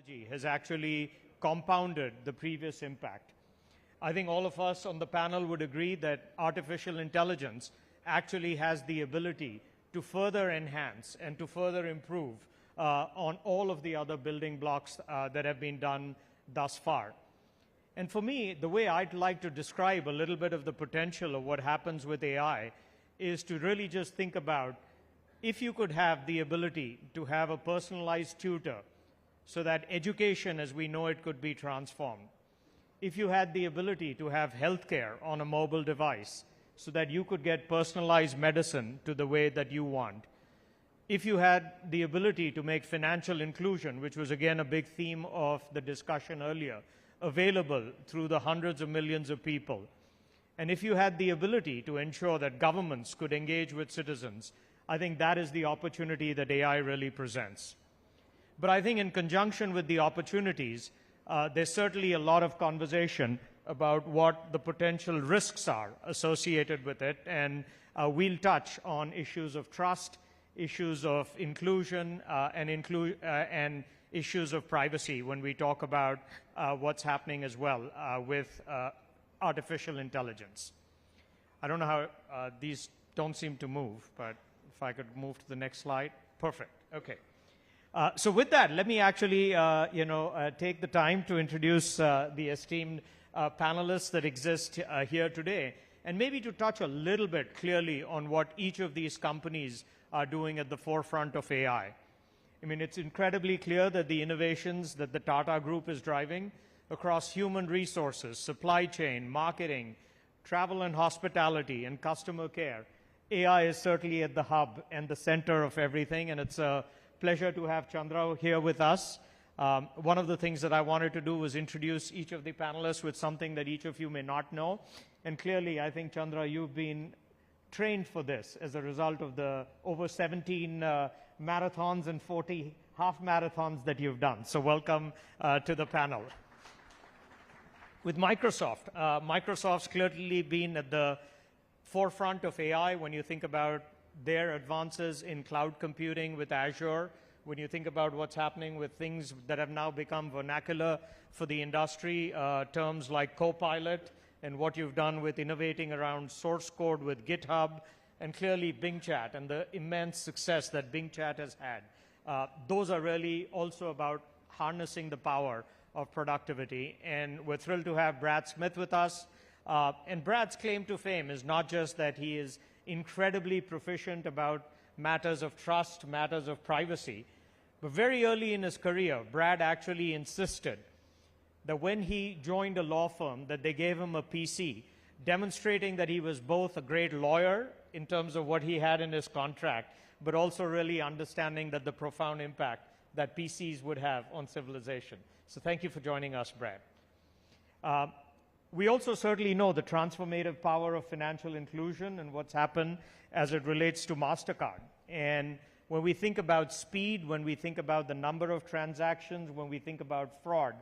technology has actually compounded the previous impact. I think all of us on the panel would agree that artificial intelligence actually has the ability to further enhance and to further improve on all of the other building blocks that have been done thus far. And for me, the way I'd like to describe a little bit of the potential of what happens with AI is to really just think about if you could have the ability to have a personalized tutor so that education as we know it could be transformed. If you had the ability to have healthcare on a mobile device so that you could get personalized medicine to the way that you want. If you had the ability to make financial inclusion, which was again a big theme of the discussion earlier, available through the hundreds of millions of people. And if you had the ability to ensure that governments could engage with citizens, I think that is the opportunity that AI really presents. But I think in conjunction with the opportunities, there's certainly a lot of conversation about what the potential risks are associated with it, and we'll touch on issues of trust, issues of inclusion, and issues of privacy when we talk about what's happening as well with artificial intelligence. I don't know how these don't seem to move, but if I could move to the next slide. Perfect. Okay. So with that, let me actually take the time to introduce the esteemed panelists that exist here today, and maybe to touch a little bit clearly on what each of these companies are doing at the forefront of AI. I mean, it's incredibly clear that the innovations that the Tata Group is driving across human resources, supply chain, marketing, travel and hospitality, and customer care, AI is certainly at the hub and the center of everything, and it's a pleasure to have Chandra here with us. One of the things that I wanted to do was introduce each of the panelists with something that each of you may not know. And clearly, I think, Chandra, you've been trained for this as a result of the over 17 marathons and 40 half marathons that you've done. So welcome to the panel. With Microsoft, Microsoft's clearly been at the forefront of AI when you think about their advances in cloud computing with Azure, when you think about what's happening with things that have now become vernacular for the industry, terms like Copilot, and what you've done with innovating around source code with GitHub, and clearly Bing Chat and the immense success that Bing Chat has had. Those are really also about harnessing the power of productivity. And we're thrilled to have Brad Smith with us. And Brad's claim to fame is not just that he is incredibly proficient about matters of trust, matters of privacy, but very early in his career, Brad actually insisted that when he joined a law firm that they gave him a PC, demonstrating that he was both a great lawyer in terms of what he had in his contract, but also really understanding that the profound impact that PCs would have on civilization. So thank you for joining us, Brad. We also certainly know the transformative power of financial inclusion and what's happened as it relates to Mastercard. And when we think about speed, when we think about the number of transactions, when we think about fraud,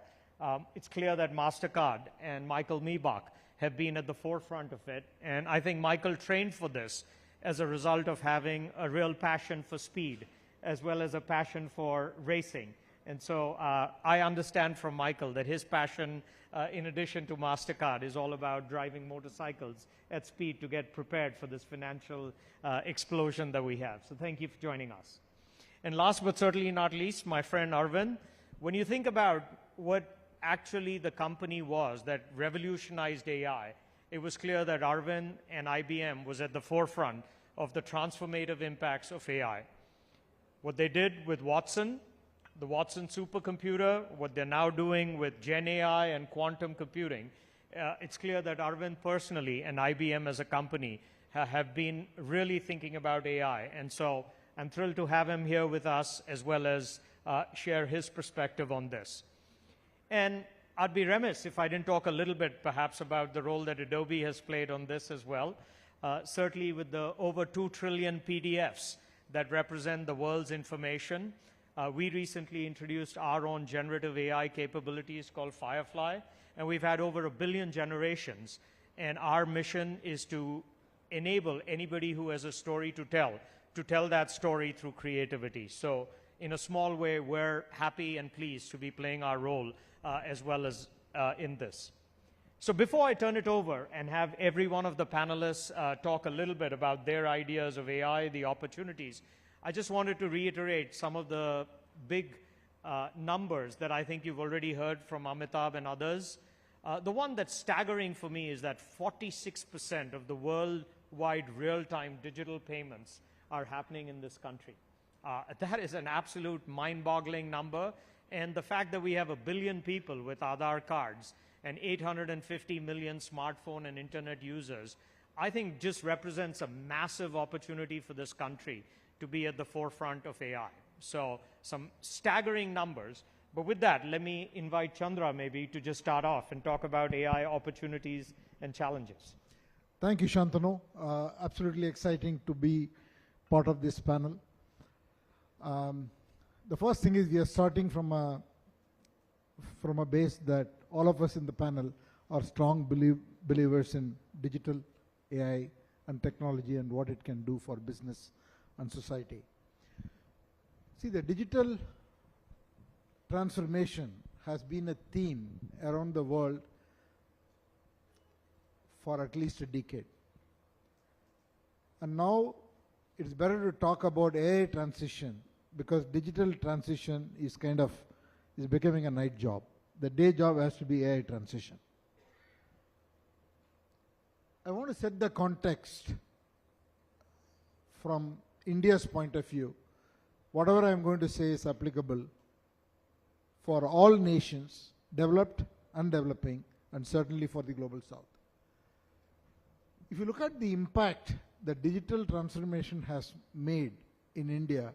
it's clear that Mastercard and Michael Miebach have been at the forefront of it. And I think Michael trained for this as a result of having a real passion for speed, as well as a passion for racing. And so I understand from Michael that his passion, in addition to Mastercard, is all about driving motorcycles at speed to get prepared for this financial explosion that we have. So thank you for joining us. And last but certainly not least, my friend Arvind, when you think about what actually the company was that revolutionized AI, it was clear that Arvind and IBM was at the forefront of the transformative impacts of AI. What they did with Watson, the Watson supercomputer, what they're now doing with Gen AI and quantum computing, it's clear that Arvind personally and IBM as a company have been really thinking about AI. And so I'm thrilled to have him here with us as well as share his perspective on this. And I'd be remiss if I didn't talk a little bit perhaps about the role that Adobe has played on this as well. Certainly with the over 2 trillion PDFs that represent the world's information. We recently introduced our own generative AI capabilities called Firefly, and we've had over 1 billion generations. And our mission is to enable anybody who has a story to tell that story through creativity. So in a small way, we're happy and pleased to be playing our role as well as in this. So before I turn it over and have every one of the panelists talk a little bit about their ideas of AI, the opportunities, I just wanted to reiterate some of the big numbers that I think you've already heard from Amitabh and others. The one that's staggering for me is that 46% of the worldwide real-time digital payments are happening in this country. That is an absolute mind-boggling number. And the fact that we have 1 billion people with Aadhaar cards and 850 million smartphone and internet users, I think just represents a massive opportunity for this country to be at the forefront of AI. So some staggering numbers. But with that, let me invite Chandra maybe to just start off and talk about AI opportunities and challenges. Thank you, Shantanu. Absolutely exciting to be part of this panel. The first thing is we are starting from a base that all of us in the panel are strong believers in digital AI and technology and what it can do for business and society. See, the digital transformation has been a theme around the world for at least a decade. And now it's better to talk about AI transition because digital transition is becoming a night job. The day job has to be AI transition. I want to set the context from India's point of view. Whatever I'm going to say is applicable for all nations, developed and developing, and certainly for the global south. If you look at the impact that digital transformation has made in India,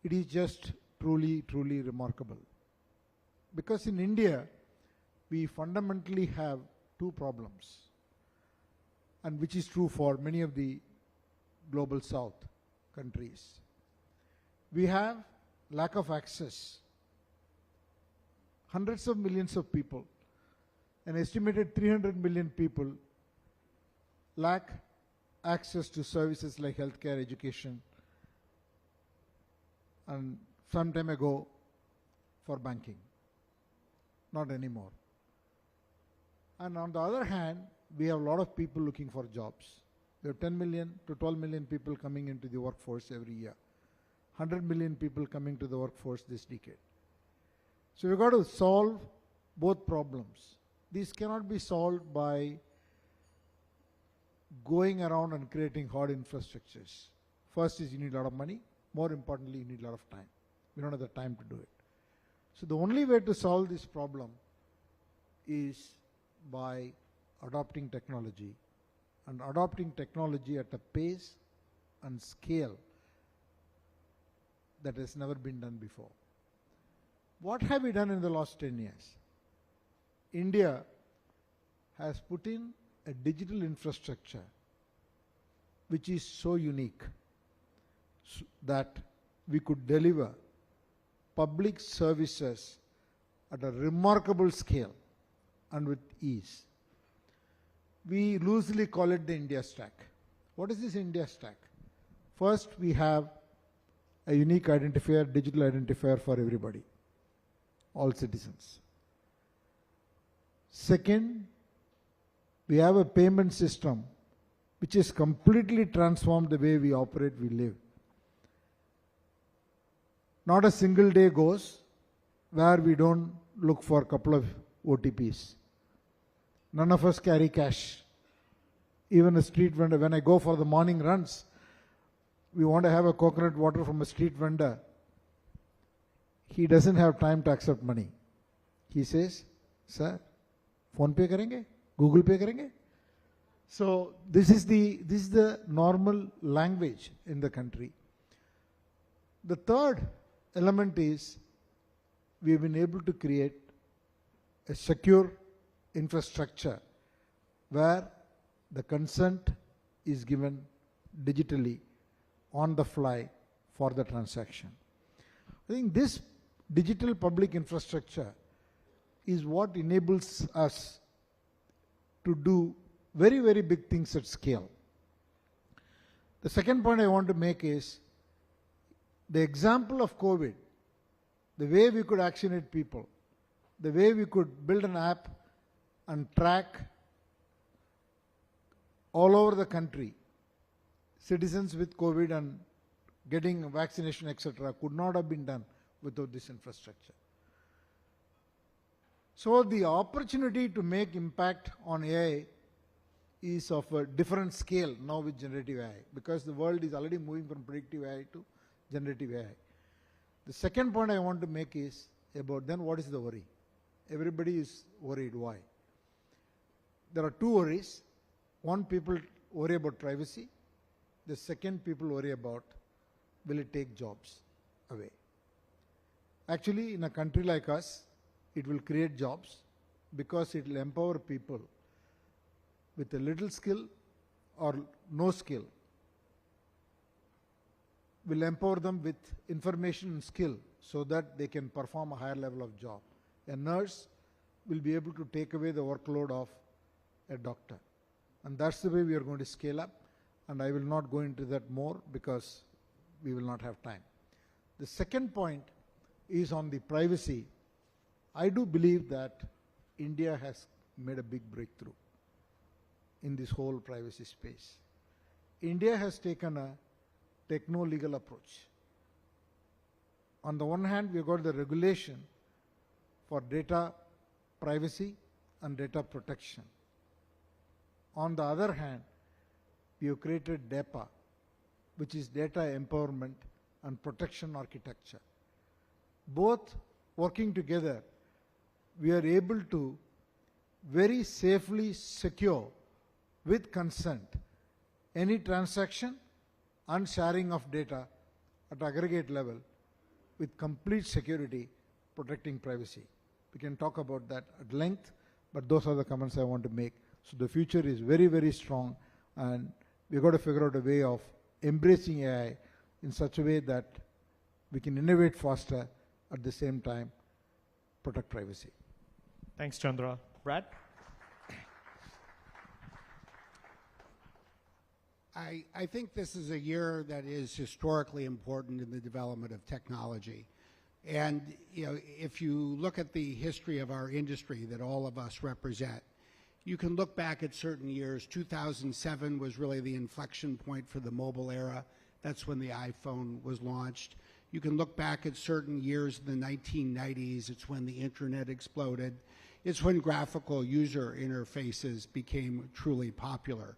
it is just truly, truly remarkable. Because in India, we fundamentally have two problems, and which is true for many of the global south countries. We have lack of access. Hundreds of millions of people, an estimated 300 million people, lack access to services like healthcare, education, and some time ago for banking. Not anymore. And on the other hand, we have a lot of people looking for jobs. We have 10 million to 12 million people coming into the workforce every year. 100 million people coming to the workforce this decade. So we've got to solve both problems. These cannot be solved by going around and creating hard infrastructures. First is you need a lot of money. More importantly, you need a lot of time. We don't have the time to do it. So the only way to solve this problem is by adopting technology, and adopting technology at a pace and scale that has never been done before. What have we done in the last 10 years? India has put in a digital infrastructure which is so unique that we could deliver public services at a remarkable scale and with ease. We loosely call it the India stack. What is this India stack? First, we have a unique identifier, digital identifier for everybody, all citizens. Second, we have a payment system which has completely transformed the way we operate, we live. Not a single day goes where we don't look for a couple of OTPs. None of us carry cash. Even a street vendor, when I go for the morning runs, we want to have a coconut water from a street vendor. He doesn't have time to accept money. He says, sir, phone pay karenge? Google pay karenge? So this is the normal language in the country. The third element is we have been able to create a secure infrastructure where the consent is given digitally on the fly for the transaction. I think this digital public infrastructure is what enables us to do very, very big things at scale. The second point I want to make is The example of COVID, the way we could vaccinate people, the way we could build an app and track all over the country citizens with COVID and getting vaccination, etc., could not have been done without this infrastructure. So the opportunity to make impact on AI is of a different scale now with generative AI, because the world is already moving from predictive AI to generative AI. The second point I want to make is about then what is the worry? Everybody is worried. Why? There are two worries. One, people worry about privacy. The second, people worry about will it take jobs away. Actually, in a country like us, it will create jobs because it will empower people with a little skill or no skill. Will empower them with information and skill so that they can perform a higher level of job. A nurse will be able to take away the workload of a doctor. And that's the way we are going to scale up. And I will not go into that more because we will not have time. The second point is on the privacy. I do believe that India has made a big breakthrough in this whole privacy space. India has taken a techno-legal approach. On the one hand, we have got the regulation for data privacy and data protection. On the other hand, we have created DAPA, which is Data Empowerment and Protection Architecture. Both working together, we are able to very safely secure with consent any transaction and sharing of data at aggregate level with complete security, protecting privacy. We can talk about that at length, but those are the comments I want to make. So the future is very, very strong, and we've got to figure out a way of embracing AI in such a way that we can innovate faster, at the same time protect privacy. Thanks, Chandra. Brad? I think this is a year that is historically important in the development of technology. And if you look at the history of our industry that all of us represent, you can look back at certain years. 2007 was really the inflection point for the mobile era. That's when the iPhone was launched. You can look back at certain years in the 1990s. It's when the internet exploded. It's when graphical user interfaces became truly popular.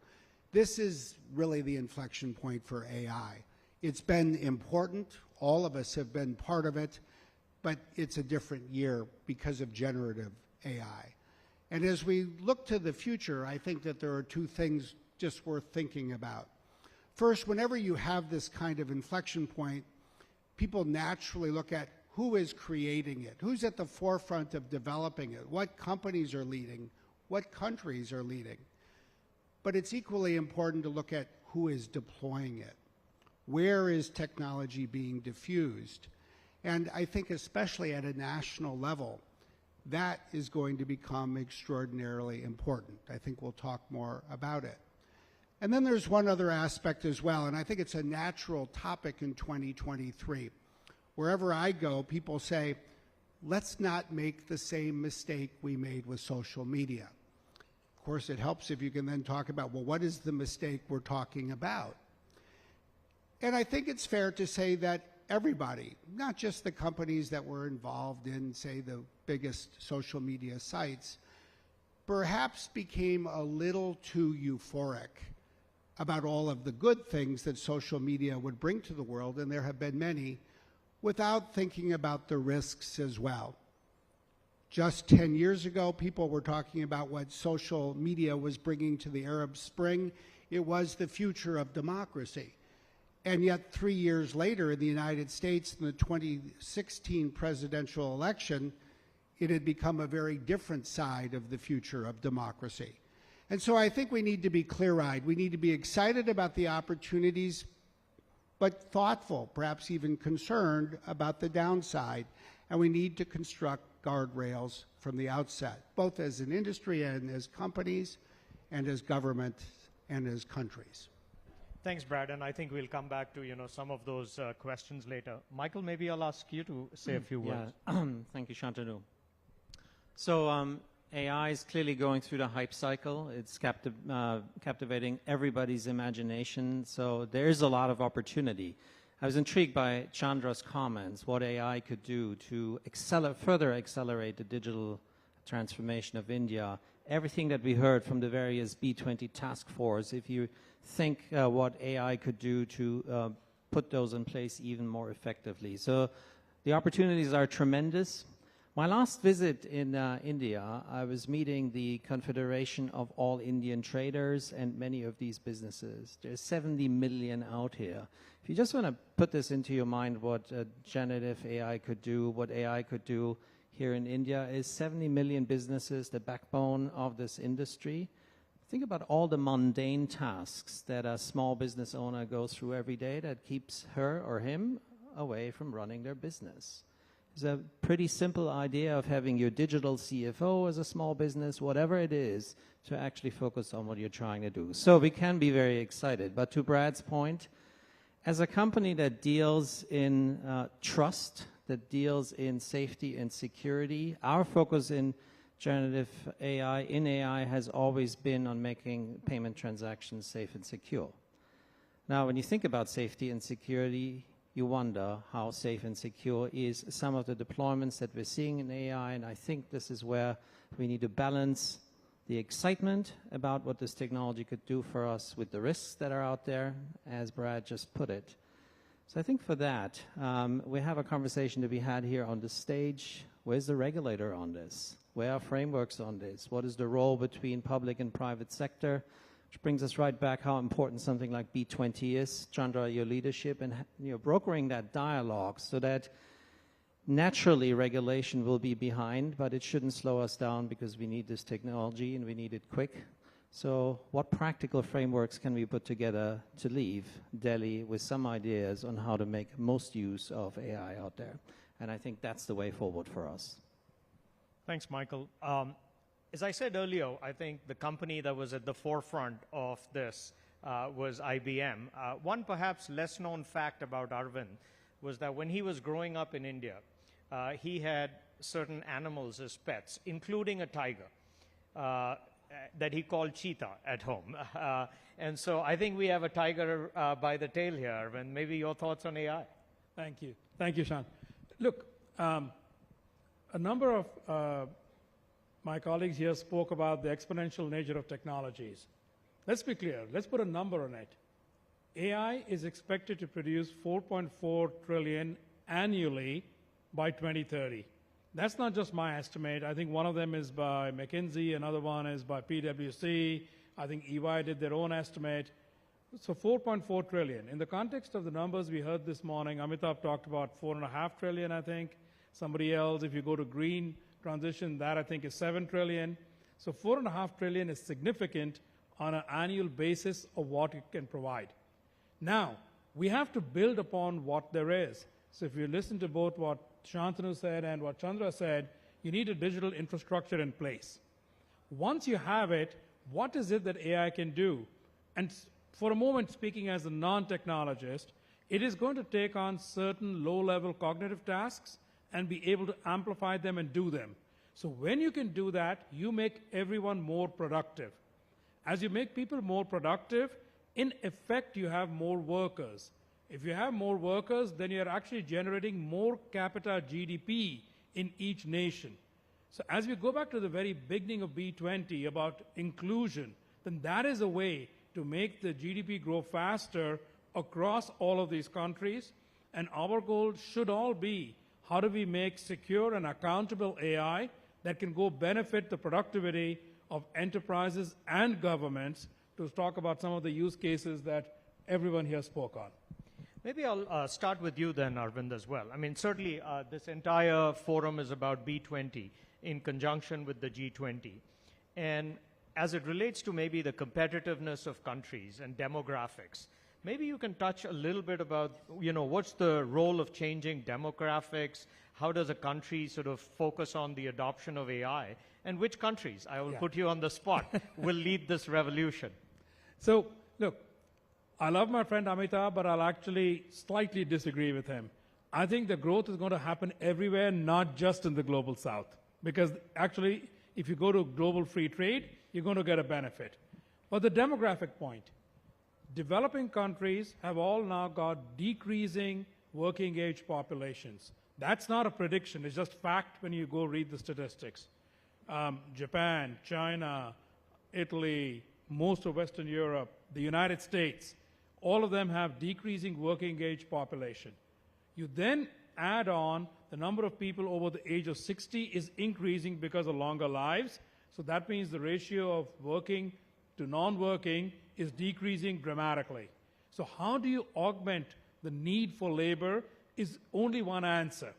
This is really the inflection point for AI. It's been important. All of us have been part of it, but it's a different year because of generative AI. And as we look to the future, I think that there are two things just worth thinking about. First, whenever you have this kind of inflection point, people naturally look at who is creating it, who's at the forefront of developing it, what companies are leading, what countries are leading. But it's equally important to look at who is deploying it. Where is technology being diffused? And I think especially at a national level, that is going to become extraordinarily important. I think we'll talk more about it. And then there's one other aspect as well, and I think it's a natural topic in 2023. Wherever I go, people say, let's not make the same mistake we made with social media. Of course, it helps if you can then talk about, well, what is the mistake we're talking about? And I think it's fair to say that everybody, not just the companies that were involved in, say, the biggest social media sites, perhaps became a little too euphoric about all of the good things that social media would bring to the world, and there have been many, without thinking about the risks as well. Just 10 years ago, people were talking about what social media was bringing to the Arab Spring. It was the future of democracy. And yet 3 years later in the United States, in the 2016 presidential election, it had become a very different side of the future of democracy. And so I think we need to be clear-eyed. We need to be excited about the opportunities, but thoughtful, perhaps even concerned about the downside. And we need to construct guardrails from the outset, both as an industry and as companies and as government and as countries. Thanks, Brad, and I think we'll come back to some of those questions later. Michael, maybe I'll ask you to say a few words. Thank you, Shantanu. So AI is clearly going through the hype cycle. It's captivating everybody's imagination. So there's a lot of opportunity. I was intrigued by Chandra's comments, what AI could do to further accelerate the digital transformation of India. Everything that we heard from the various B20 task force, if you think what AI could do to put those in place even more effectively. So the opportunities are tremendous. My last visit in India, I was meeting the Confederation of All Indian Traders and many of these businesses. There's 70 million out here. If you just want to put this into your mind, what generative AI could do, what AI could do here in India is 70 million businesses, the backbone of this industry. Think about all the mundane tasks that a small business owner goes through every day that keeps her or him away from running their business. It's a pretty simple idea of having your digital CFO as a small business, whatever it is, to actually focus on what you're trying to do. So we can be very excited. But to Brad's point, as a company that deals in trust, that deals in safety and security, our focus in generative AI, has always been on making payment transactions safe and secure. Now, when you think about safety and security, you wonder how safe and secure is some of the deployments that we're seeing in AI, and I think this is where we need to balance the excitement about what this technology could do for us with the risks that are out there, as Brad just put it. So I think for that, we have a conversation to be had here on the stage. Where's the regulator on this? Where are frameworks on this? What is the role between public and private sector? Which brings us right back how important something like B20 is, Chandra, your leadership, and brokering that dialogue so that naturally regulation will be behind, but it shouldn't slow us down because we need this technology and we need it quick. So what practical frameworks can we put together to leave Delhi with some ideas on how to make most use of AI out there? And I think that's the way forward for us. Thanks, Michael. As I said earlier, I think the company that was at the forefront of this was IBM. One perhaps less known fact about Arvind was that when he was growing up in India, he had certain animals as pets, including a tiger that he called Cheetah at home. And so I think we have a tiger by the tail here. Arvind, maybe your thoughts on AI? Thank you. Thank you, Shan. Look, a number of my colleagues here spoke about the exponential nature of technologies. Let's be clear. Let's put a number on it. AI is expected to produce 4.4 trillion annually by 2030. That's not just my estimate. I think one of them is by McKinsey, another one is by PwC. I think EY did their own estimate. So 4.4 trillion. In the context of the numbers we heard this morning, Amitabh talked about 4.5 trillion, I think. Somebody else, if you go to green transition, that I think is 7 trillion. So 4.5 trillion is significant on an annual basis of what it can provide. Now, we have to build upon what there is. So if you listen to both what Shantanu said and what Chandra said, you need a digital infrastructure in place. Once you have it, what is it that AI can do? And for a moment, speaking as a non-technologist, it is going to take on certain low-level cognitive tasks and be able to amplify them and do them. So when you can do that, you make everyone more productive. As you make people more productive, in effect, you have more workers. If you have more workers, then you're actually generating more capita GDP in each nation. So as we go back to the very beginning of B20 about inclusion, then that is a way to make the GDP grow faster across all of these countries. And our goal should all be, how do we make secure and accountable AI that can go benefit the productivity of enterprises and governments, to talk about some of the use cases that everyone here spoke on. Maybe I'll start with you then, Arvind, as well. I mean, certainly this entire forum is about B20 in conjunction with the G20. And as it relates to maybe the competitiveness of countries and demographics, maybe you can touch a little bit about, what's the role of changing demographics? How does a country sort of focus on the adoption of AI? And which countries, I will put you on the spot, will lead this revolution? So, look, I love my friend Amitabh, but I'll actually slightly disagree with him. I think the growth is going to happen everywhere, not just in the global south. Because actually, if you go to global free trade, you're going to get a benefit. But the demographic point, developing countries have all now got decreasing working age populations. That's not a prediction, it's just fact when you go read the statistics. Japan, China, Italy, most of Western Europe, the United States, all of them have decreasing working age population. You then add on the number of people over the age of 60 is increasing because of longer lives. So that means the ratio of working to non-working is decreasing dramatically. So how do you augment the need for labor is only one answer.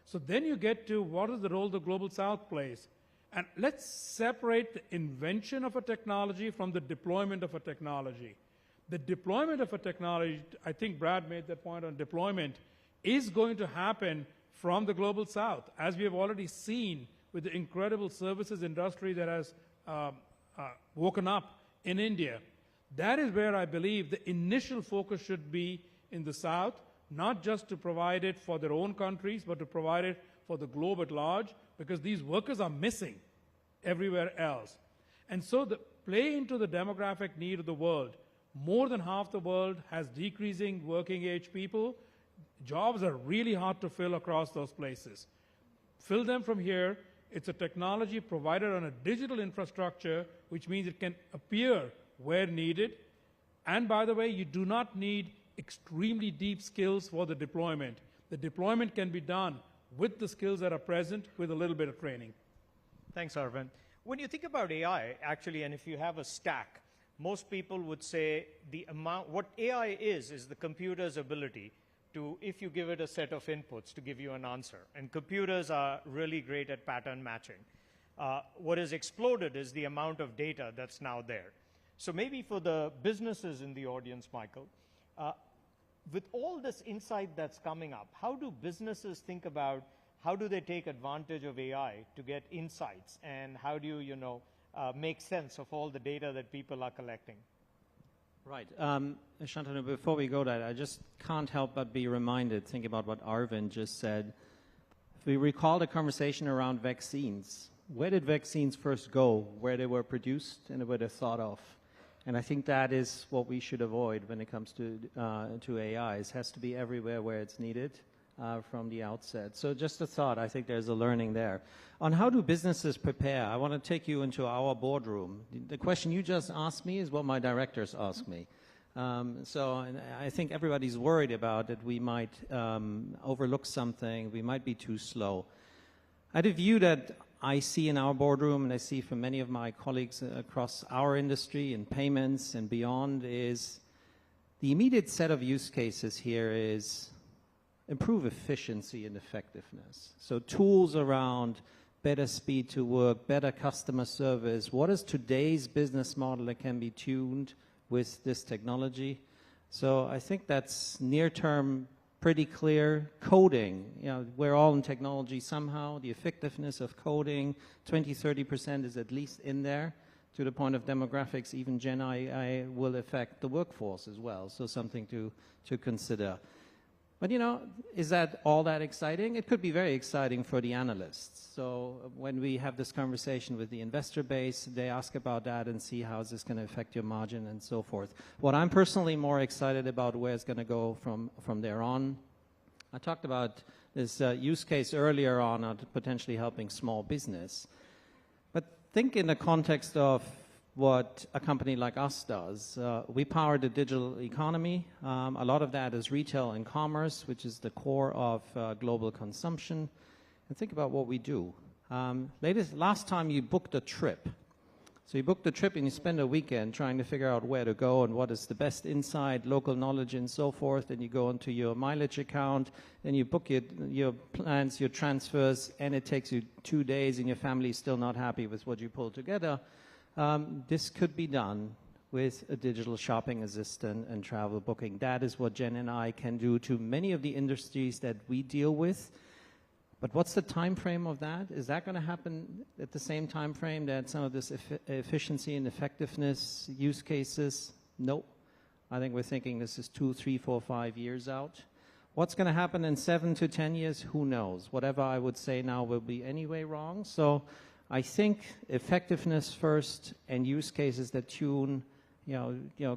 So then you get to what is the role the Global South plays. And let's separate the invention of a technology from the deployment of a technology. The deployment of a technology, I think Brad made that point on deployment, is going to happen from the Global South, as we have already seen with the incredible services industry that has woken up in India. That is where I believe the initial focus should be in the South, not just to provide it for their own countries, but to provide it for the globe at large, because these workers are missing everywhere else. And so the play into the demographic need of the world. More than half the world has decreasing working age people. Jobs are really hard to fill across those places. Fill them from here. It's a technology provided on a digital infrastructure, which means it can appear where needed. And by the way, you do not need extremely deep skills for the deployment. The deployment can be done with the skills that are present with a little bit of training. Thanks, Arvind. When you think about AI, actually, and if you have a stack, most people would say what AI is the computer's ability to, if you give it a set of inputs, to give you an answer. And computers are really great at pattern matching. What has exploded is the amount of data that's now there. So maybe for the businesses in the audience, Michael, with all this insight that's coming up, how do businesses think about how do they take advantage of AI to get insights, and how do you, make sense of all the data that people are collecting? Right. Shantanu, before we go there, I just can't help but be reminded, think about what Arvind just said. If we recall the conversation around vaccines, where did vaccines first go? Where they were produced and where they're thought of. And I think that is what we should avoid when it comes to AI. It has to be everywhere where it's needed from the outset. So just a thought, I think there's a learning there. On how do businesses prepare, I want to take you into our boardroom. The question you just asked me is what my directors ask me. So I think everybody's worried about that we might overlook something, we might be too slow. I had a view that I see in our boardroom, and I see from many of my colleagues across our industry in payments and beyond, is the immediate set of use cases here is improve efficiency and effectiveness. So tools around better speed to work, better customer service. What is today's business model that can be tuned with this technology? So I think that's near term pretty clear. Coding, we're all in technology somehow. The effectiveness of coding, 20-30% is at least in there. To the point of demographics, even Gen AI will affect the workforce as well. So something to consider. But is that all that exciting? It could be very exciting for the analysts. So when we have this conversation with the investor base, they ask about that and see how is this going to affect your margin and so forth. What I'm personally more excited about where it's going to go from there on. I talked about this use case earlier on potentially helping small business. But think in the context of what a company like us does. We power the digital economy. A lot of that is retail and commerce, which is the core of global consumption. And think about what we do. Last time you booked a trip. So you booked a trip and you spend a weekend trying to figure out where to go and what is the best insight, local knowledge and so forth. And you go into your mileage account and you book your plans, your transfers, and it takes you 2 days and your family is still not happy with what you pulled together. This could be done with a digital shopping assistant and travel booking. That is what Jen and I can do to many of the industries that we deal with. But what's the time frame of that? Is that going to happen at the same time frame that some of this efficiency and effectiveness use cases? Nope. I think we're thinking this is 2, 3, 4, 5 years out. What's going to happen in 7 to 10 years? Who knows? Whatever I would say now will be anyway wrong. So I think effectiveness first and use cases that tune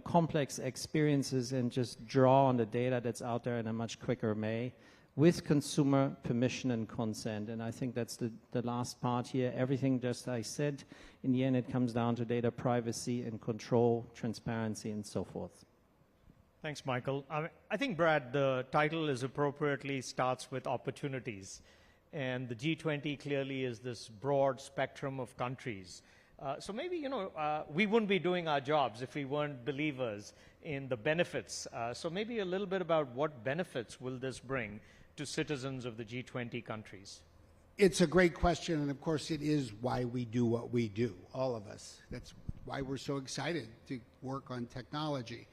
complex experiences and just draw on the data that's out there in a much quicker way with consumer permission and consent. And I think that's the last part here. Everything just I said, in the end it comes down to data privacy and control, transparency and so forth. Thanks, Michael. I think, Brad, the title is appropriately starts with opportunities. And the G20 clearly is this broad spectrum of countries. So maybe, we wouldn't be doing our jobs if we weren't believers in the benefits. So maybe a little bit about what benefits will this bring to citizens of the G20 countries? It's a great question, and of course it is why we do what we do, all of us. That's why we're so excited to work on technology.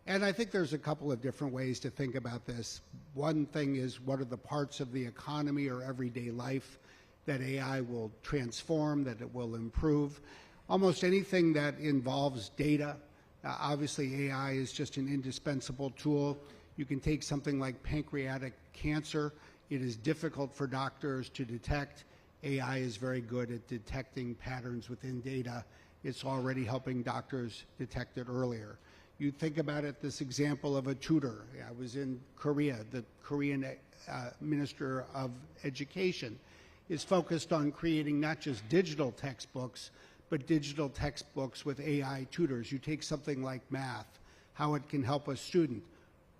And I think there's a couple of different ways to think about this. One thing is, what are the parts of the economy or everyday life that AI will transform, that it will improve? Almost anything that involves data. Obviously, AI is just an indispensable tool. You can take something like pancreatic cancer. It is difficult for doctors to detect. AI is very good at detecting patterns within data. It's already helping doctors detect it earlier. You think about it, this example of a tutor. I was in Korea. The Korean Minister of Education is focused on creating not just digital textbooks, but digital textbooks with AI tutors. You take something like math, how it can help a student.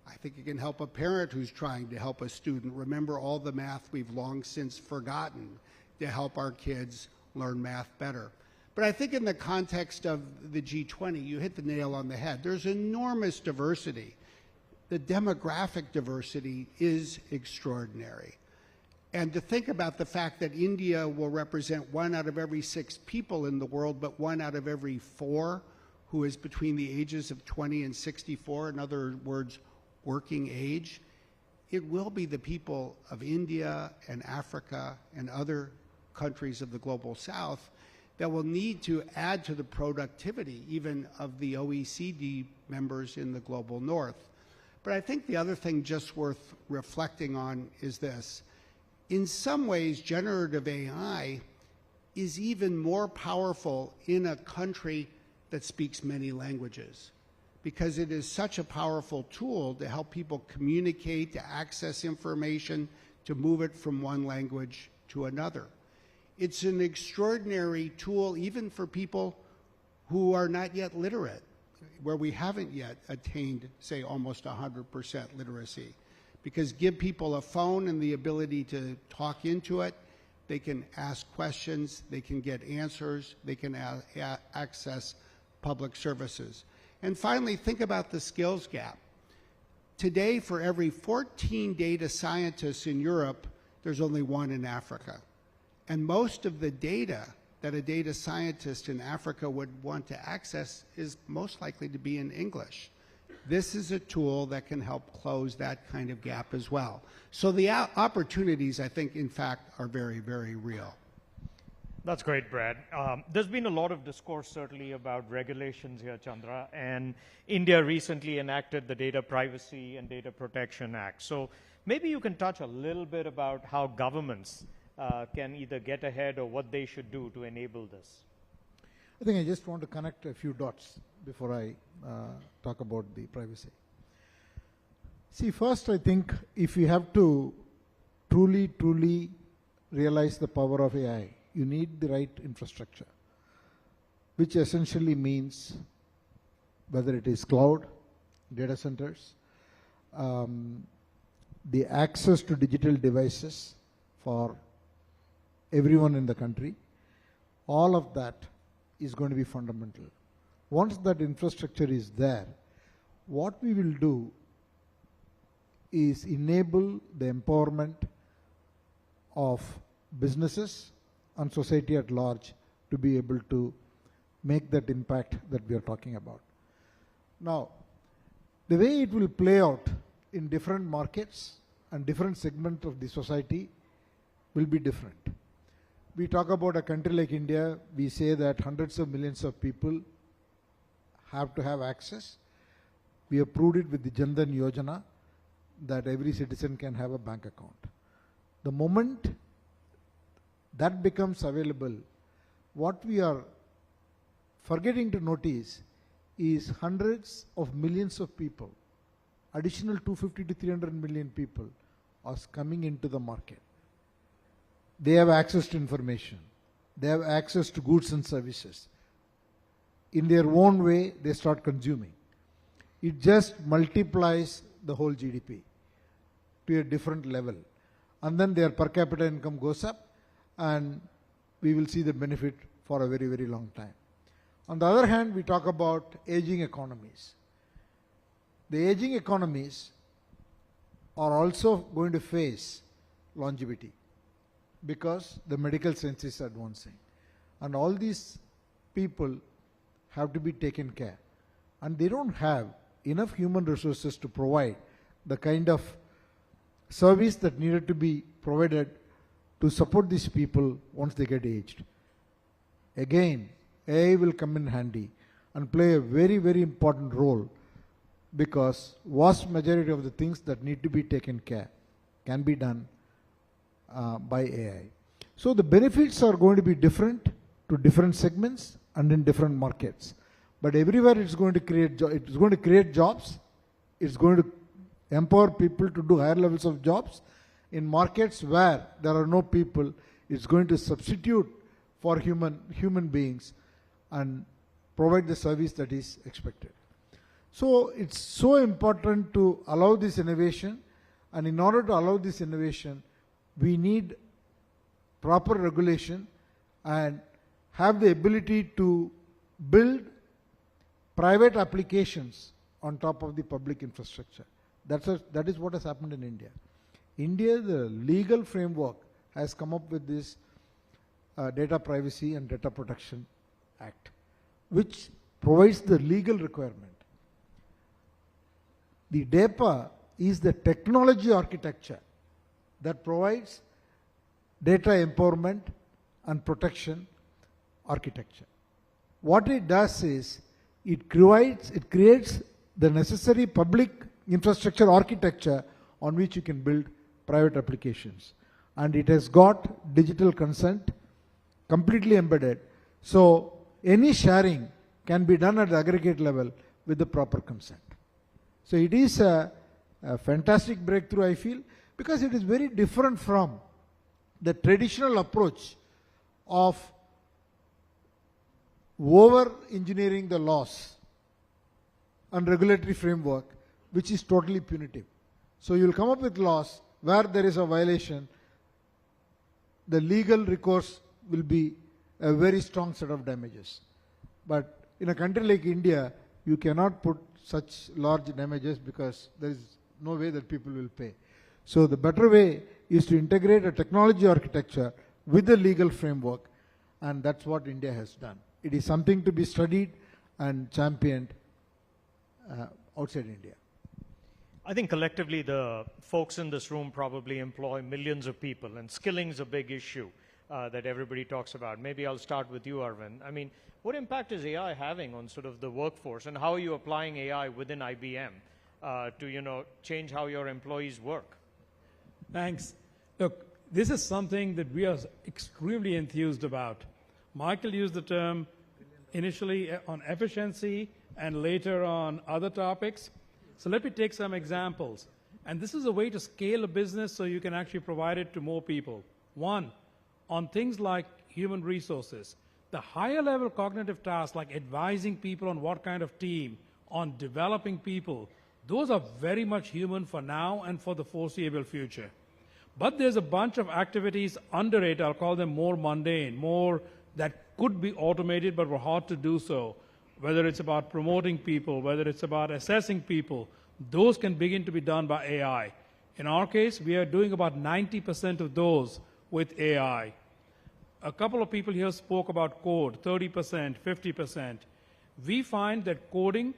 I think it can help a parent who's trying to help a student remember all the math we've long since forgotten to help our kids learn math better. But I think in the context of the G20, you hit the nail on the head. There's enormous diversity. The demographic diversity is extraordinary. And to think about the fact that India will represent 1 out of every 6 people in the world, but 1 out of every 4 who is between the ages of 20 and 64, in other words, working age, it will be the people of India and Africa and other countries of the global south that will need to add to the productivity even of the OECD members in the global north. But I think the other thing just worth reflecting on is this. In some ways, generative AI is even more powerful in a country that speaks many languages, because it is such a powerful tool to help people communicate, to access information, to move it from one language to another. It's an extraordinary tool even for people who are not yet literate, where we haven't yet attained, say, almost 100% literacy. Because give people a phone and the ability to talk into it, they can ask questions, they can get answers, they can access public services. And finally, think about the skills gap. Today, for every 14 data scientists in Europe, there's only 1 in Africa. And most of the data that a data scientist in Africa would want to access is most likely to be in English. This is a tool that can help close that kind of gap as well. So the opportunities, I think, in fact, are very, very real. That's great, Brad. There's been a lot of discourse, certainly, about regulations here, Chandra, and India recently enacted the Data Privacy and Data Protection Act. So maybe you can touch a little bit about how governments can either get ahead or what they should do to enable this. I think I just want to connect a few dots before I talk about the privacy. See, first, I think if you have to truly realize the power of AI, you need the right infrastructure, which essentially means whether it is cloud, data centers, the access to digital devices for everyone in the country, all of that is going to be fundamental. Once that infrastructure is there, what we will do is enable the empowerment of businesses and society at large to be able to make that impact that we are talking about. Now, the way it will play out in different markets and different segments of the society will be different. We talk about a country like India, we say that hundreds of millions of people have to have access. We approved it with the Jan Dhan Yojana that every citizen can have a bank account. The moment that becomes available, what we are forgetting to notice is hundreds of millions of people, additional 250 to 300 million people are coming into the market. They have access to information. They have access to goods and services. In their own way, they start consuming. It just multiplies the whole GDP to a different level. And then their per capita income goes up, and we will see the benefit for a very, very long time. On the other hand, we talk about aging economies. The aging economies are also going to face longevity because the medical science is advancing. And all these people have to be taken care. And they don't have enough human resources to provide the kind of service that needed to be provided to support these people once they get aged. Again, AI will come in handy and play a very, very important role because vast majority of the things that need to be taken care can be done by AI. So the benefits are going to be different to different segments and in different markets. But everywhere it's going to create jobs, it's going to empower people to do higher levels of jobs. In markets where there are no people, it's going to substitute for human beings and provide the service that is expected. So it's so important to allow this innovation, and in order to allow this innovation, we need proper regulation and have the ability to build private applications on top of the public infrastructure. That is what has happened in India. India, the legal framework has come up with this Data Privacy and Data Protection Act, which provides the legal requirement. The DAPA is the technology architecture that provides data empowerment and protection architecture. What it does is it creates the necessary public infrastructure architecture on which you can build private applications. And it has got digital consent completely embedded. So any sharing can be done at the aggregate level with the proper consent. So it is a fantastic breakthrough, I feel, because it is very different from the traditional approach of over-engineering the laws and regulatory framework, which is totally punitive. So you will come up with laws where there is a violation, the legal recourse will be a very strong set of damages. But in a country like India, you cannot put such large damages because there is no way that people will pay. So the better way is to integrate a technology architecture with the legal framework, and that's what India has done. It is something to be studied and championed outside India. I think collectively the folks in this room probably employ millions of people, and skilling is a big issue that everybody talks about. Maybe I'll start with you, Arvind. I mean, what impact is AI having on sort of the workforce, and how are you applying AI within IBM to, change how your employees work? Thanks. Look, this is something that we are extremely enthused about. Michael used the term initially on efficiency and later on other topics. So let me take some examples. And this is a way to scale a business so you can actually provide it to more people. One, on things like human resources, the higher level cognitive tasks like advising people on what kind of team, on developing people, those are very much human for now and for the foreseeable future. But there's a bunch of activities under it, I'll call them more mundane, more that could be automated but were hard to do so. Whether it's about promoting people, whether it's about assessing people, those can begin to be done by AI. In our case, we are doing about 90% of those with AI. A couple of people here spoke about code, 30%, 50%. We find that coding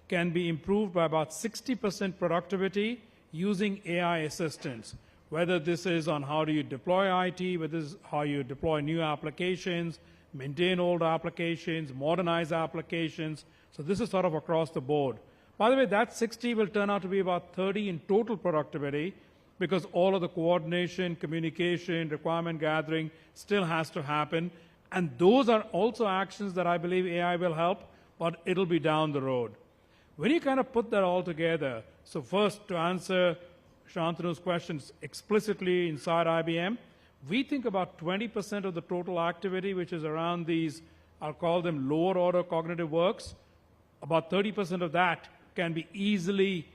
can be improved by about 60% productivity using AI assistance. Whether this is on how do you deploy IT, whether this is how you deploy new applications, maintain old applications, modernize applications. So this is sort of across the board. By the way, that 60 will turn out to be about 30 in total productivity, because all of the coordination, communication, requirement gathering still has to happen. And those are also actions that I believe AI will help, but it'll be down the road. When you kind of put that all together, so first to answer Shantanu's questions explicitly inside IBM, we think about 20% of the total activity, which is around these, I'll call them lower order cognitive works. About 30% of that can be easily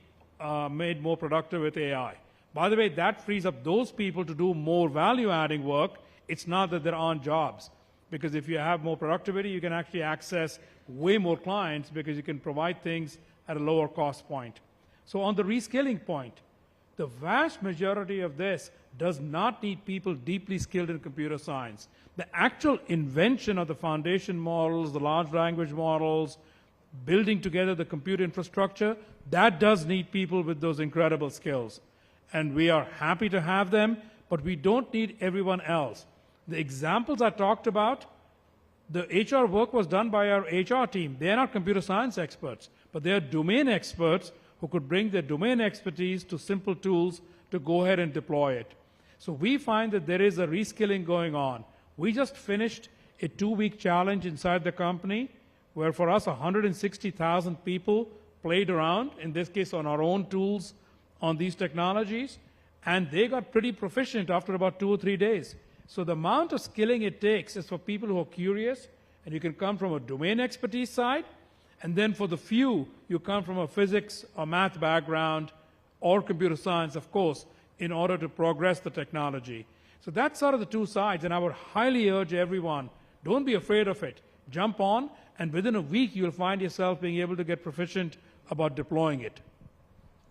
made more productive with AI. By the way, that frees up those people to do more value-adding work. It's not that there aren't jobs, because if you have more productivity, you can actually access way more clients because you can provide things at a lower cost point. So on the reskilling point, the vast majority of this does not need people deeply skilled in computer science. The actual invention of the foundation models, the large language models, building together the computer infrastructure, that does need people with those incredible skills. And we are happy to have them, but we don't need everyone else. The examples I talked about, the HR work was done by our HR team. They are not computer science experts, but they are domain experts who could bring their domain expertise to simple tools to go ahead and deploy it. So we find that there is a reskilling going on. We just finished a 2-week challenge inside the company where for us 160,000 people played around, in this case on our own tools on these technologies, and they got pretty proficient after about 2 or 3 days. So the amount of skilling it takes is for people who are curious, and you can come from a domain expertise side, and then for the few, you come from a physics or math background or computer science, of course, in order to progress the technology. So that's sort of the two sides, and I would highly urge everyone, don't be afraid of it. Jump on, and within a week, you'll find yourself being able to get proficient about deploying it.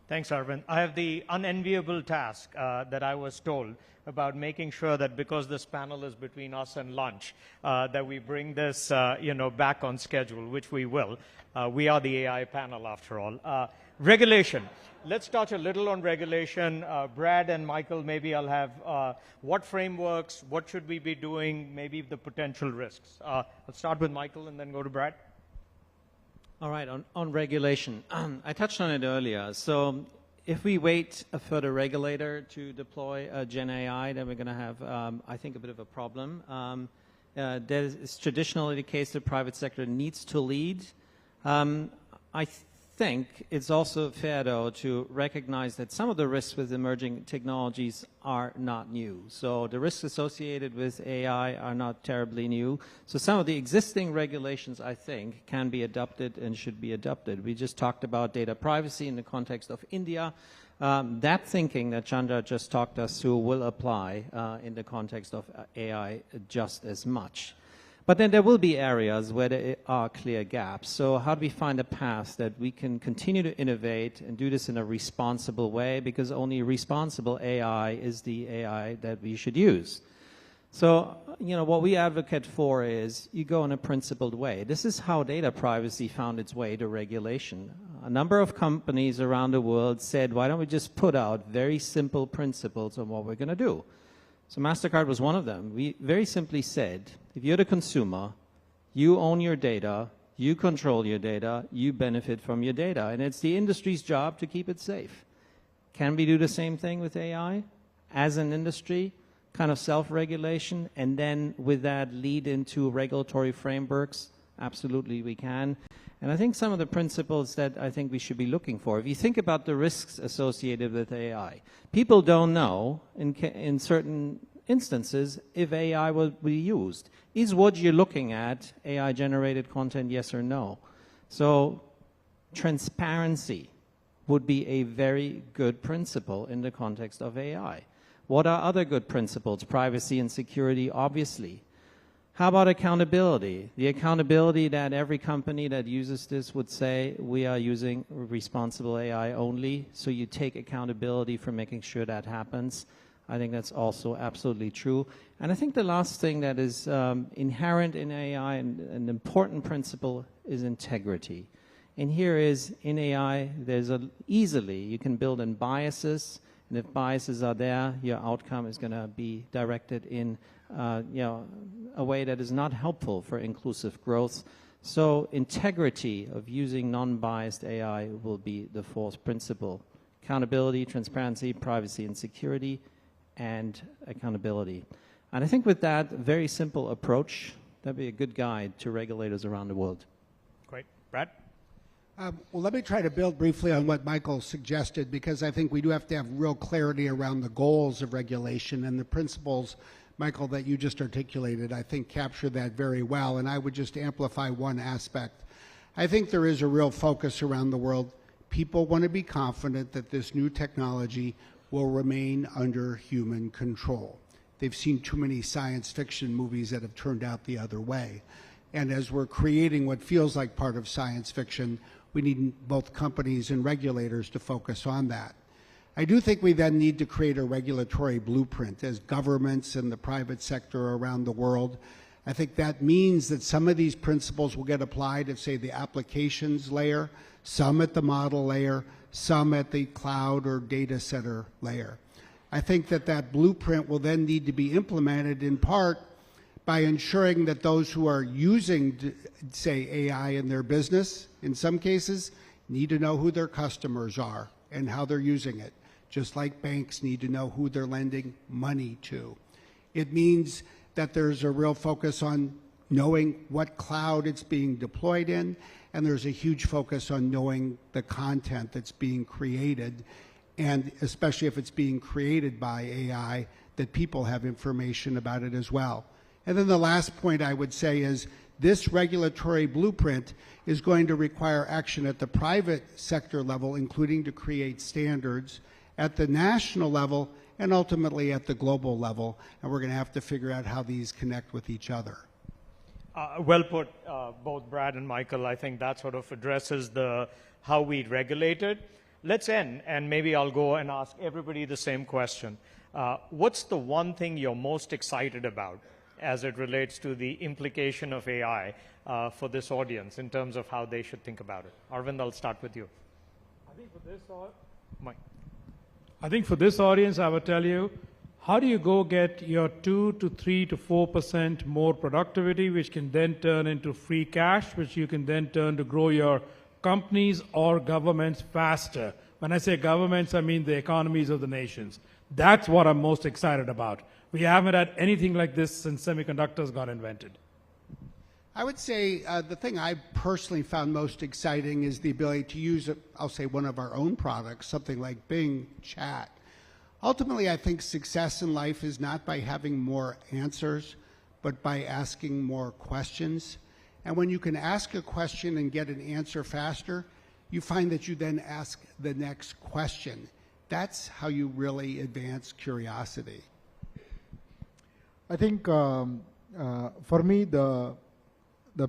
Thanks, Arvind. I have the unenviable task that I was told about making sure that because this panel is between us and lunch, that we bring this back on schedule, which we will. We are the AI panel, after all. Regulation. Let's touch a little on regulation. Brad and Michael, maybe I'll have what frameworks, what should we be doing, maybe the potential risks. I'll start with Michael and then go to Brad. All right, on regulation, I touched on it earlier. So if we wait for the regulator to deploy Gen AI, then we're going to have, I think, a bit of a problem. That is traditionally the case. The private sector needs to lead. I think it's also fair, though, to recognize that some of the risks with emerging technologies are not new. So the risks associated with AI are not terribly new. So some of the existing regulations, I think, can be adopted and should be adopted. We just talked about data privacy in the context of India. That thinking that Chandra just talked us through will apply in the context of AI just as much. But then there will be areas where there are clear gaps. So how do we find a path that we can continue to innovate and do this in a responsible way? Because only responsible AI is the AI that we should use. So, what we advocate for is you go in a principled way. This is how data privacy found its way to regulation. A number of companies around the world said, why don't we just put out very simple principles on what we're going to do? So Mastercard was one of them. We very simply said, if you're the consumer, you own your data, you control your data, you benefit from your data, and it's the industry's job to keep it safe. Can we do the same thing with AI as an industry, kind of self-regulation, and then with that lead into regulatory frameworks? Absolutely we can. And I think some of the principles that I think we should be looking for, if you think about the risks associated with AI, people don't know in certain instances if AI will be used. Is what you're looking at AI-generated content, yes or no? So transparency would be a very good principle in the context of AI. What are other good principles? Privacy and security, obviously. How about accountability? The accountability that every company that uses this would say, we are using responsible AI only, so you take accountability for making sure that happens. I think that's also absolutely true. And I think the last thing that is inherent in AI and an important principle is integrity. And here is, in AI, there's easily, you can build in biases, and if biases are there, your outcome is going to be directed in a way that is not helpful for inclusive growth. So integrity of using non-biased AI will be the fourth principle. Accountability, transparency, privacy and security, and accountability. And I think with that very simple approach, that'd be a good guide to regulators around the world. Great. Brad? Well, let me try to build briefly on what Michael suggested, because I think we do have to have real clarity around the goals of regulation, and the principles, Michael, that you just articulated, I think capture that very well, and I would just amplify one aspect. I think there is a real focus around the world. People want to be confident that this new technology will remain under human control. They've seen too many science fiction movies that have turned out the other way. And as we're creating what feels like part of science fiction, we need both companies and regulators to focus on that. I do think we then need to create a regulatory blueprint as governments and the private sector around the world. I think that means that some of these principles will get applied at, say, the applications layer, some at the model layer, some at the cloud or data center layer. I think that that blueprint will then need to be implemented in part by ensuring that those who are using, say, AI in their business, in some cases, need to know who their customers are and how they're using it, just like banks need to know who they're lending money to. It means that there's a real focus on knowing what cloud it's being deployed in, and there's a huge focus on knowing the content that's being created, and especially if it's being created by AI, that people have information about it as well. And then the last point I would say is this regulatory blueprint is going to require action at the private sector level, including to create standards at the national level and ultimately at the global level. And we're going to have to figure out how these connect with each other. Well put, both Brad and Michael. I think that sort of addresses the how we regulate it. Let's end, and maybe I'll go and ask everybody the same question. What's the one thing you're most excited about as it relates to the implication of AI for this audience in terms of how they should think about it? Arvind, I'll start with you. I think for this audience, I would tell you, how do you go get your 2 to 3 to 4% more productivity, which can then turn into free cash, which you can then turn to grow your companies or governments faster? When I say governments, I mean the economies of the nations. That's what I'm most excited about. We haven't had anything like this since semiconductors got invented. I would say the thing I personally found most exciting is the ability to use, I'll say, one of our own products, something like Bing Chat. Ultimately, I think success in life is not by having more answers, but by asking more questions. And when you can ask a question and get an answer faster, you find that you then ask the next question. That's how you really advance curiosity. I think for me, the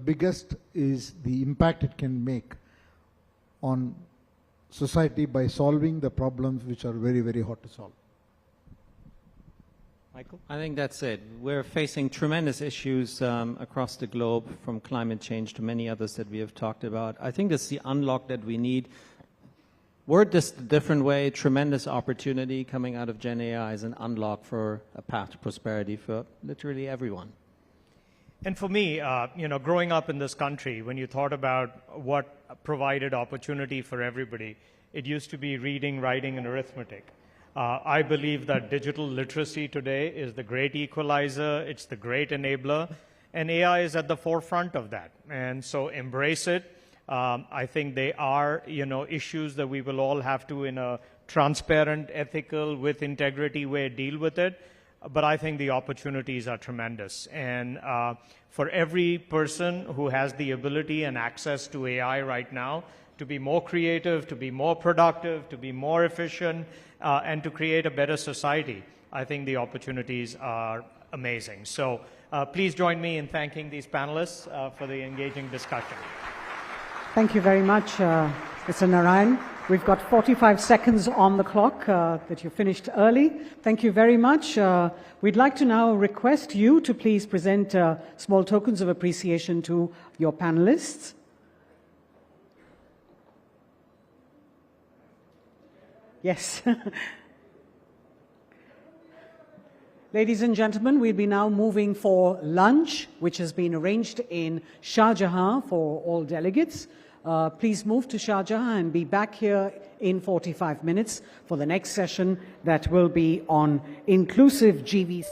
biggest is the impact it can make on society by solving the problems which are very, very hard to solve. Michael? I think that's it. We're facing tremendous issues across the globe, from climate change to many others that we have talked about. I think that's the unlock that we need. Word this a different way, tremendous opportunity coming out of Gen AI as an unlock for a path to prosperity for literally everyone. And for me, growing up in this country, when you thought about what provided opportunity for everybody, it used to be reading, writing, and arithmetic. I believe that digital literacy today is the great equalizer, it's the great enabler, and AI is at the forefront of that. And so embrace it. I think they are, issues that we will all have to, in a transparent, ethical, with integrity way, deal with it. But I think the opportunities are tremendous. And for every person who has the ability and access to AI right now to be more creative, to be more productive, to be more efficient, and to create a better society, I think the opportunities are amazing. So please join me in thanking these panelists for the engaging discussion. Thank you very much, Mr. Narayen. We've got 45 seconds on the clock that you finished early. Thank you very much. We'd like to now request you to please present small tokens of appreciation to your panelists. Ladies and gentlemen, we'll be now moving for lunch, which has been arranged in Shah Jahan for all delegates. Please move to Shah Jahan and be back here in 45 minutes for the next session that will be on inclusive GVC.